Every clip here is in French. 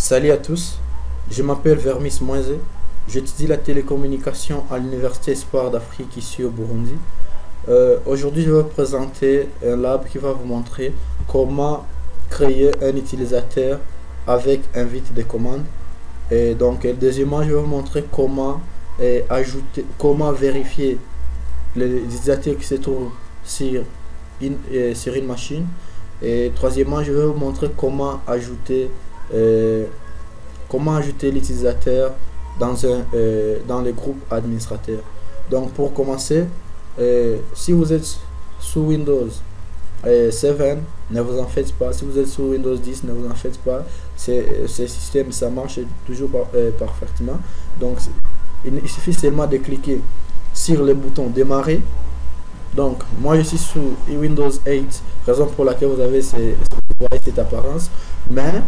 Salut à tous, je m'appelle Vermis Moise, j'étudie la télécommunication à l'Université Espoir d'Afrique ici au Burundi. Aujourd'hui, je vais vous présenter un lab qui va vous montrer comment créer un utilisateur avec invite des commandes. Et donc, deuxièmement, je vais vous montrer comment comment vérifier les utilisateurs qui se trouvent sur une machine. Et troisièmement, je vais vous montrer comment ajouter l'utilisateur dans les groupes administrateurs. Donc pour commencer, si vous êtes sous Windows 7, ne vous en faites pas. Si vous êtes sous Windows 10, ne vous en faites pas. Ce système, ça marche toujours parfaitement. Donc il suffit seulement de cliquer sur le bouton démarrer. Donc moi je suis sous Windows 8, raison pour laquelle vous avez cette apparence. Mais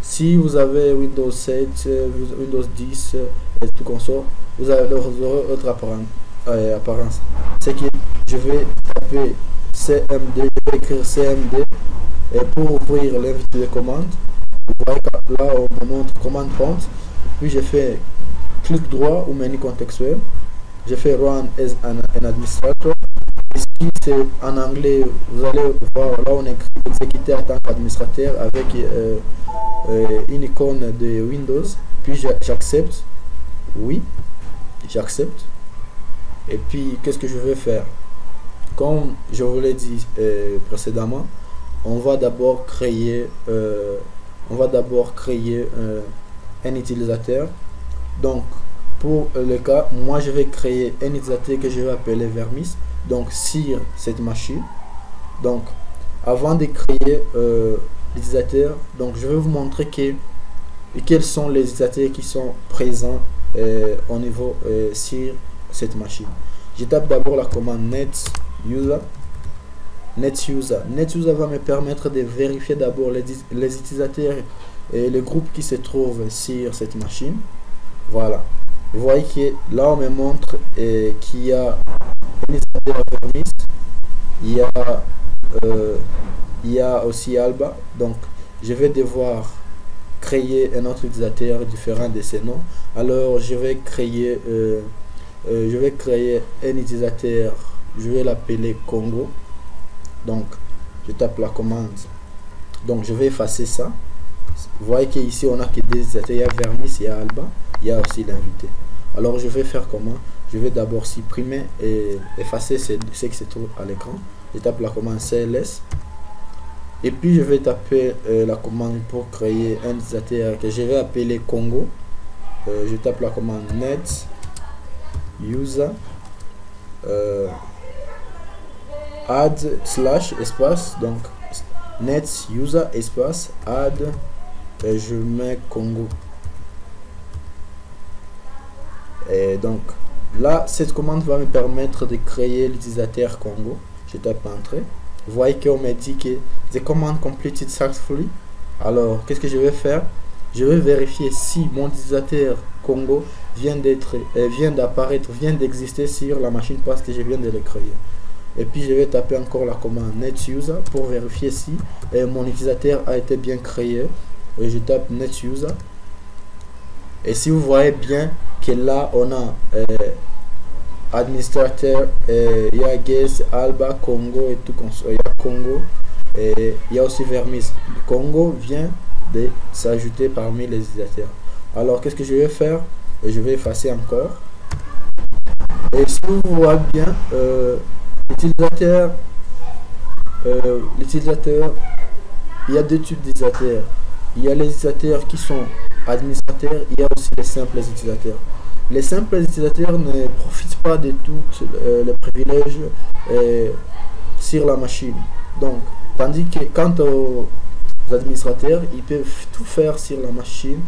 si vous avez Windows 7, Windows 10 et tout consort, vous aurez autre apparence. C'est que je vais taper CMD, je vais écrire CMD et pour ouvrir l'invite de commande, vous voyez que là on me montre commande prompt, puis je fais clic droit ou menu contextuel, je fais run as an administrator. Ici c'est en anglais, vous allez voir là on écrit exécuter en tant qu'administrateur avec une icône de Windows, puis j'accepte, oui, j'accepte. Et puis qu'est-ce que je vais faire? Comme je vous l'ai dit précédemment, on va d'abord créer un utilisateur. Donc pour le cas, moi je vais créer un utilisateur que je vais appeler Vermis, donc sur cette machine. Donc avant de créer l'utilisateur, donc je vais vous montrer quels sont les utilisateurs qui sont présents au niveau sur cette machine. Je tape d'abord la commande netuser. Netuser va me permettre de vérifier d'abord les utilisateurs et les groupes qui se trouvent sur cette machine. Voilà, vous voyez que là on me montre qu'il y a un utilisateur Vermis, il y a aussi Alba. Donc je vais devoir créer un autre utilisateur différent de ces noms. Alors je vais créer un utilisateur, je vais l'appeler Congo. Donc je tape la commande, donc je vais effacer ça. Vous voyez qu'ici on a que des utilisateurs, il y a Vermis, il y a Alba, il y a aussi l'invité. Alors je vais faire comment? Je vais d'abord supprimer et effacer ce qui se trouve à l'écran. Je tape la commande CLS et puis je vais taper la commande pour créer un utilisateur que je vais appeler Congo. Je tape la commande net user add slash espace, donc net user espace add et je mets Congo. Et donc là cette commande va me permettre de créer l'utilisateur Congo. Je tape entrée. Vous voyez qu'on me dit que the command completed successfully. Alors qu'est-ce que je vais faire? Je vais vérifier si mon utilisateur Congo vient d'apparaître, vient d'exister sur la machine parce que je viens de le créer. Et puis je vais taper encore la commande netuser pour vérifier si mon utilisateur a été bien créé. Et je tape netuser. Et si vous voyez bien que là on a administrateur, il y a Guess, Alba, Congo et tout comme ça. Il y a Congo et il y a aussi Vermis. Congo vient de s'ajouter parmi les utilisateurs. Alors qu'est-ce que je vais faire? Je vais effacer encore. Et si vous voyez bien, l'utilisateur, il y a deux types d'utilisateurs. Il y a les utilisateurs qui sont administrateurs, il y a aussi les simples utilisateurs. Les simples utilisateurs ne profitent pas de tous les privilèges sur la machine. Donc, tandis que quant aux administrateurs, ils peuvent tout faire sur la machine,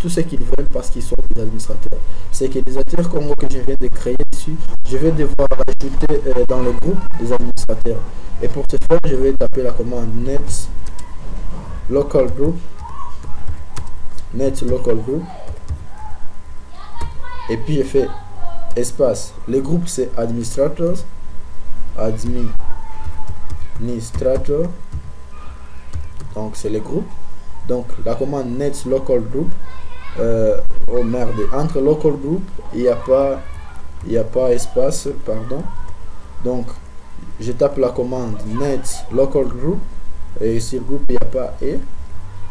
tout ce qu'ils veulent parce qu'ils sont des administrateurs. C'est que les utilisateurs comme que je viens de créer ici, je vais devoir l'ajouter dans le groupe des administrateurs. Et pour ce faire, je vais taper la commande net local group. Et puis je fais espace. Le groupe c'est administrators, donc c'est le groupe. Donc la commande net local group, oh merde, entre local group il n'y a pas espace, pardon. Donc je tape la commande net local group et sur group il n'y a pas et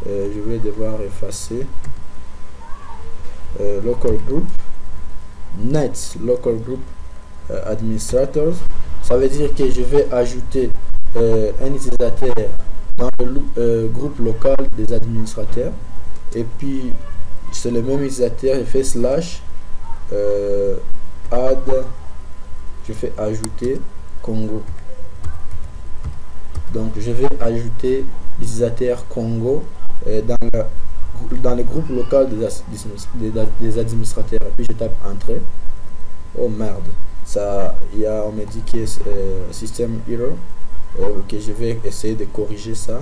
je vais devoir effacer local group net local group administrators. Ça veut dire que je vais ajouter un utilisateur dans le groupe local des administrateurs, et puis c'est le même utilisateur. Je fais slash add, je fais ajouter Congo. Donc je vais ajouter l'utilisateur Congo dans le groupe local des administrateurs, et puis je tape entrée. Oh merde, ça on me dit que system error, que je vais essayer de corriger ça.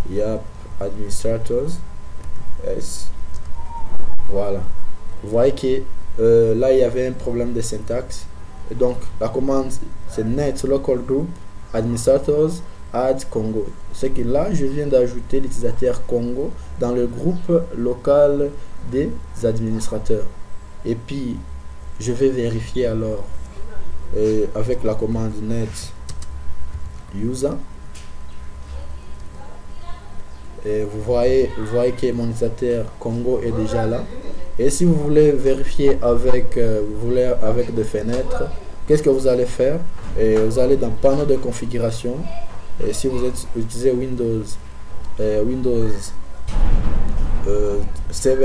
Il y a administrators S, voilà. Vous voyez que là il y avait un problème de syntaxe, et donc la commande c'est net local group administrators add Congo. C'est que là je viens d'ajouter l'utilisateur Congo dans le groupe local des administrateurs, et puis je vais vérifier alors avec la commande net user, et vous voyez que mon utilisateur Congo est déjà là. Et si vous voulez vérifier avec avec des fenêtres, qu'est-ce que vous allez faire? Vous allez dans panneau de configuration, et si vous utilisez Windows 7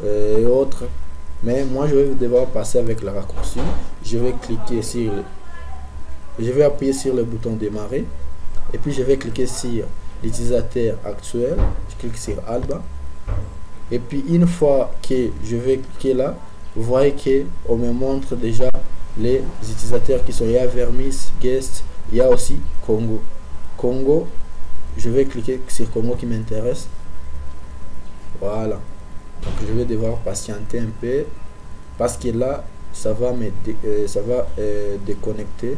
et autres, mais moi je vais devoir passer avec le raccourci. Je vais appuyer sur le bouton démarrer, et puis je vais cliquer sur l'utilisateur actuel. Je clique sur Alba, et puis une fois que je vais cliquer là, vous voyez qu'on me montre déjà les utilisateurs qui sont, il y a Vermis, Guest, il y a aussi Congo. Je vais cliquer sur Congo qui m'intéresse. Voilà. Donc je vais devoir patienter un peu, parce que là ça va déconnecter.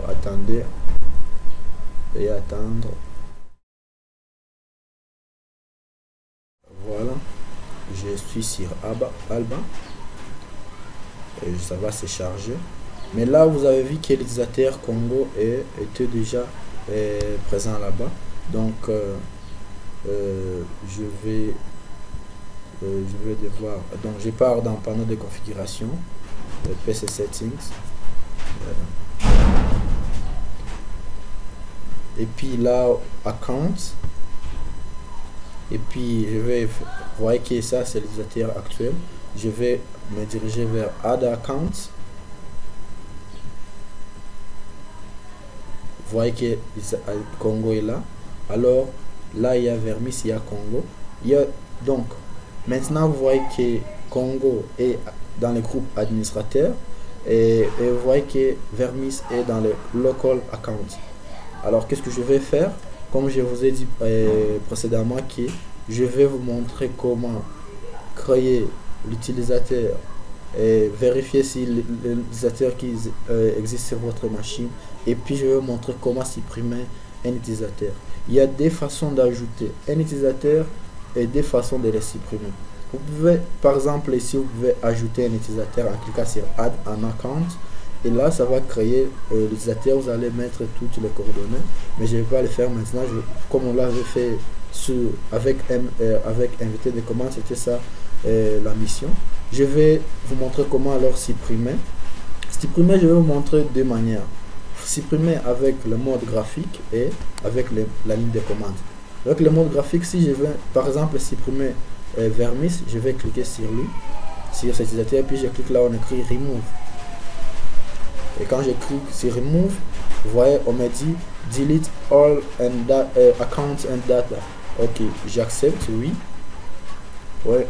Attendez et attendre. Voilà, je suis sur Alba et ça va se charger. Mais là vous avez vu que l'utilisateur Congo était déjà présent là-bas. Donc je vais devoir, donc je pars dans le panneau de configuration, PC settings, et puis là account, et puis je vais, vous voyez que ça c'est l'utilisateur actuel. Je vais me diriger vers add account. Vous voyez que Congo est là. Alors là il y a Vermis, il y a Congo, donc maintenant vous voyez que Congo est dans le groupe administrateur, et vous voyez que Vermis est dans le local account. Alors qu'est-ce que je vais faire? Comme je vous ai dit précédemment, que je vais vous montrer comment créer l'utilisateur et vérifier si l'utilisateur qui existe sur votre machine, et puis je vais vous montrer comment supprimer un utilisateur. Il y a des façons d'ajouter un utilisateur et des façons de les supprimer. Vous pouvez, par exemple ici, vous pouvez ajouter un utilisateur en cliquant sur add an account, et là ça va créer l'utilisateur. Vous allez mettre toutes les coordonnées, mais je ne vais pas le faire maintenant. Comme on l'avait fait avec invité de commande, c'était ça la mission. Je vais vous montrer comment alors supprimer. Je vais vous montrer deux manières: supprimer avec le mode graphique et avec la ligne de commande. Avec le mode graphique, si je veux par exemple supprimer Vermis, je vais cliquer sur lui, sur cet utilisateur, et puis je clique là, on écrit remove. Et quand je clique sur remove, vous voyez, on me dit delete all accounts and data. Ok, j'accepte, oui. Ouais,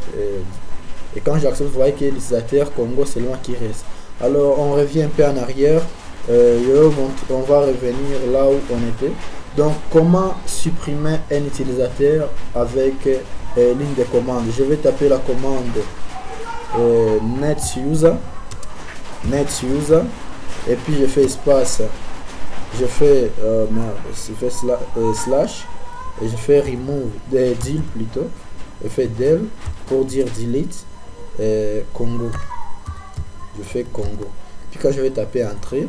et quand j'accepte, vous voyez que l'utilisateur Congo c'est loin qui reste. Alors on revient un peu en arrière, on va revenir là où on était. Donc comment supprimer un utilisateur avec ligne de commande? Je vais taper la commande net user, et puis je fais espace, je fais slash, et je fais remove des deal plutôt. Je fais del pour dire delete Congo. Je fais Congo. Puis quand je vais taper entrée,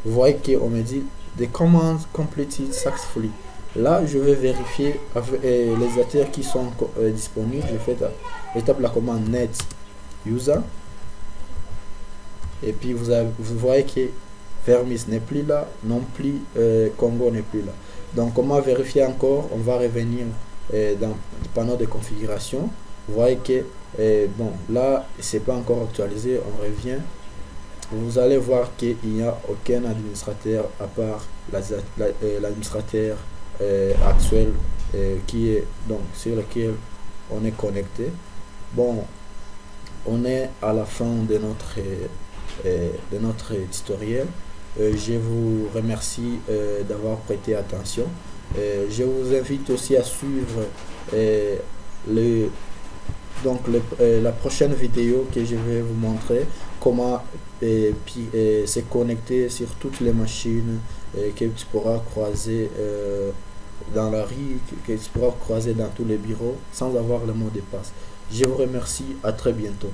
vous voyez qu'on me dit the commands completed successfully. Là, je vais vérifier avec, les attires qui sont disponibles. Je tape la commande net user. Et puis vous voyez que Vermis n'est plus là, non plus Congo n'est plus là. Donc comment vérifier encore? On va revenir dans le panneau de configuration. Vous voyez que bon, là c'est pas encore actualisé. On revient. Vous allez voir qu'il n'y a aucun administrateur à part l'administrateur actuel qui est donc sur lequel on est connecté. Bon, on est à la fin de notre tutoriel. Je vous remercie d'avoir prêté attention. Je vous invite aussi à suivre la prochaine vidéo que je vais vous montrer comment se connecter sur toutes les machines que tu pourras croiser dans la rue, que tu pourras croiser dans tous les bureaux sans avoir le mot de passe. Je vous remercie, à très bientôt.